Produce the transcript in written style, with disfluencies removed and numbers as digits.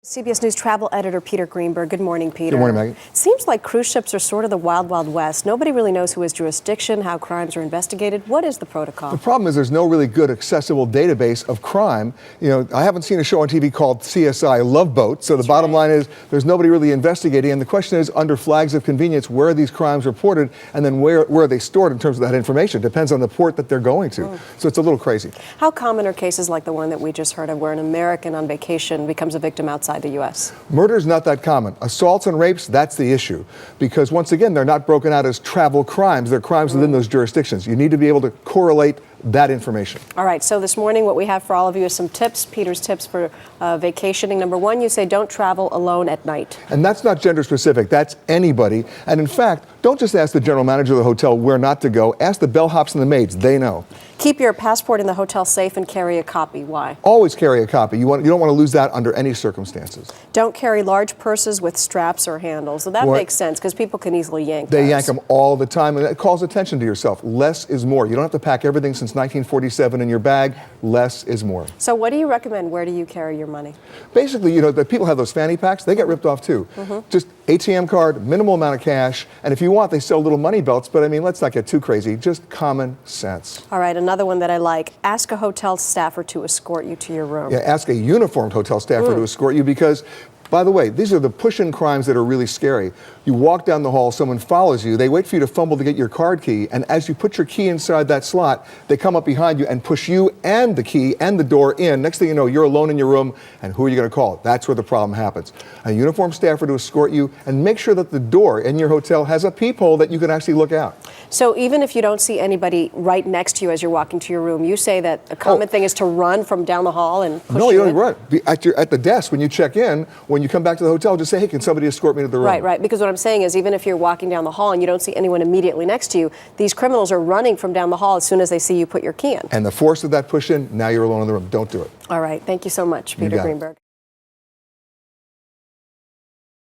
CBS News travel editor Peter Greenberg. Good morning, Peter. Good morning, Maggie. Seems like cruise ships are sort of the wild, wild west. Nobody really knows who has jurisdiction, how crimes are investigated. What is the protocol? The problem is there's no really good accessible database of crime. You know, I haven't seen a show on TV called CSI Love Boat. So the bottom line is there's nobody really investigating. And the question is, under flags of convenience, where are these crimes reported? And then where are they stored in terms of that information? Depends on the port that they're going to. So it's a little crazy. How common are cases like the one that we just heard of, where an American on vacation becomes a victim outside the U.S.? Murder is not that common. Assaults and rapes, that's the issue. Because once again, they're not broken out as travel crimes. They're crimes within those jurisdictions. You need to be able to correlate that information. All right, so this morning what we have for all of you is some tips, Peter's tips for vacationing. Number one, you say don't travel alone at night. And that's not gender specific, that's anybody. And in fact, don't just ask the general manager of the hotel where not to go, ask the bellhops and the maids, they know. Keep your passport in the hotel safe and carry a copy. Why? Always carry a copy. You don't want to lose that under any circumstances. Don't carry large purses with straps or handles. So that makes sense because people can easily yank They those. yank them all the time, and it calls attention to yourself. Less is more. You don't have to pack everything since 1947 in your bag. Less is more. So what do you recommend? Where do you carry your money? Basically, you know, the people have those fanny packs. They get ripped off too. Just ATM card, minimal amount of cash, and if you want, they sell little money belts. But I mean, let's not get too crazy. Just common sense. All right, another one that I like. Ask a hotel staffer to escort you to your room. Yeah, ask a uniformed hotel staffer to escort you because, by the way, these are the push-in crimes that are really scary. You walk down the hall, someone follows you, they wait for you to fumble to get your card key, and as you put your key inside that slot, they come up behind you and push you and the key and the door in. Next thing you know, you're alone in your room, and who are you going to call? That's where the problem happens. A uniformed staffer to escort you, and make sure that the door in your hotel has a peephole that you can actually look out. So even if you don't see anybody right next to you as you're walking to your room, you say that a common thing is to run from down the hall and push No, you don't in? run. At the desk, when you check in, when you come back to the hotel, just say, hey, can somebody escort me to the room? Right. Because what I'm saying is even if you're walking down the hall and you don't see anyone immediately next to you, these criminals are running from down the hall as soon as they see you put your key in. And the force of that push in, now you're alone in the room. Don't do it. All right. Thank you so much, Peter Greenberg.